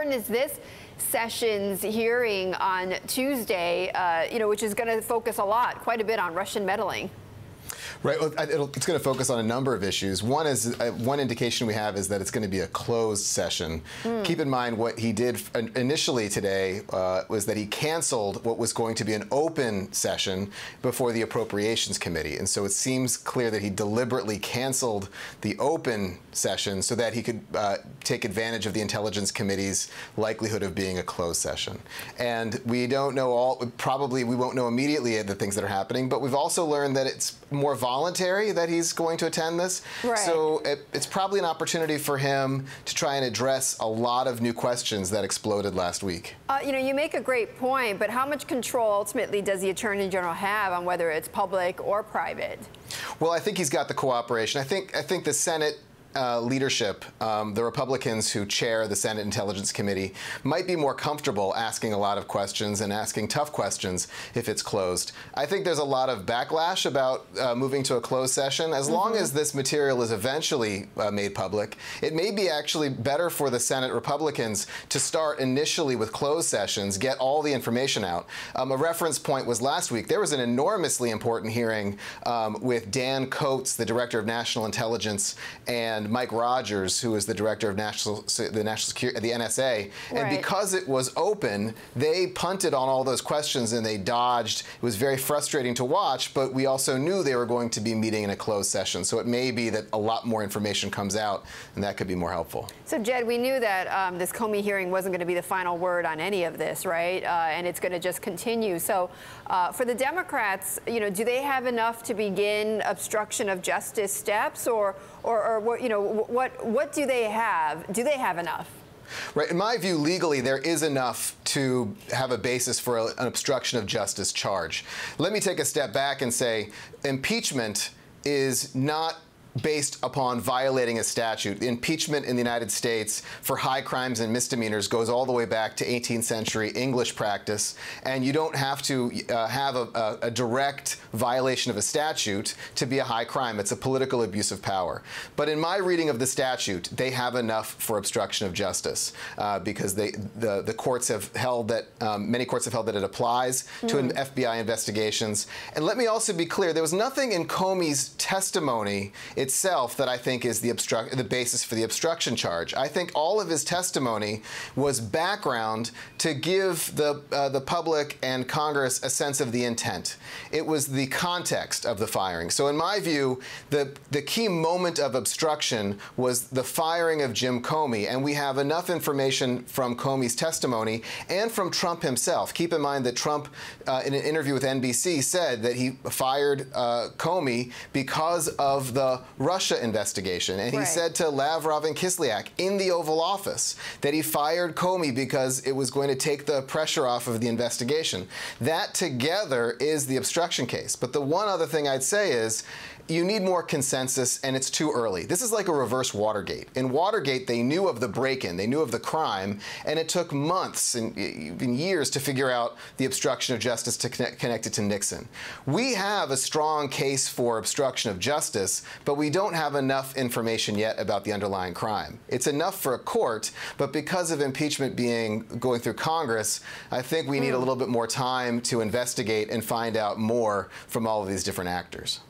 Is this session's hearing on Tuesday, which is going to focus quite a bit on Russian meddling? Right. Well, it's going to focus on a number of issues. One indication we have is that it's going to be a closed session. Keep in mind what he did initially today was that he canceled what was going to be an open session before the Appropriations Committee. And so it seems clear that he deliberately canceled the open session so that he could take advantage of the Intelligence Committee's likelihood of being a closed session. And we don't know probably we won't know immediately the things that are happening, but we've also learned that it's more voluntary that he's going to attend this. Right. So it's probably an opportunity for him to try and address a lot of new questions that exploded last week. You make a great point, but how much control ultimately does the Attorney General have on whether it's public or private? Well, I think he's got the cooperation. I think the Senate leadership, the Republicans who chair the Senate Intelligence Committee, might be more comfortable asking a lot of questions and asking tough questions if it's closed. I think there's a lot of backlash about moving to a closed session. As long as this material is eventually made public, it may be actually better for the Senate Republicans to start initially with closed sessions, get all the information out. A reference point was last week. There was an enormously important hearing with Dan Coates, the Director of National Intelligence, and Mike Rogers, who is the director of the National Security, the NSA, and because it was open, they punted on all those questions and they dodged. It was very frustrating to watch, but we also knew they were going to be meeting in a closed session. So it may be that a lot more information comes out, and that could be more helpful. So, Jed, we knew that this Comey hearing wasn't going to be the final word on any of this, right? And it's going to just continue. So, for the Democrats, do they have enough to begin obstruction of justice steps, or what do they have? Do they have enough? Right. In my view, legally, there is enough to have a basis for an obstruction of justice charge. Let me take a step back and say impeachment is not based upon violating a statute. Impeachment in the United States for high crimes and misdemeanors goes all the way back to 18th century English practice, and you don't have to have a direct violation of a statute to be a high crime. It's a political abuse of power. But in my reading of the statute, they have enough for obstruction of justice because the courts have held that, many courts have held that it applies to FBI investigations. And let me also be clear, there was nothing in Comey's testimony itself that I think is the basis for the obstruction charge. I think all of his testimony was background to give the public and Congress a sense of the intent. It was the context of the firing. So in my view, the key moment of obstruction was the firing of Jim Comey, and we have enough information from Comey's testimony and from Trump himself. Keep in mind that Trump, in an interview with NBC, said that he fired Comey because of the Russia investigation. And he said to Lavrov and Kislyak in the Oval Office that he fired Comey because it was going to take the pressure off of the investigation. That together is the obstruction case. But the one other thing I'd say is you need more consensus, and it's too early. This is like a reverse Watergate. In Watergate, they knew of the break-in, they knew of the crime, and it took months and even years to figure out the obstruction of justice to connect it to Nixon. We have a strong case for obstruction of justice, but we don't have enough information yet about the underlying crime. It's enough for a court, but because of impeachment going through Congress, I think we need a little bit more time to investigate and find out more from all of these different actors.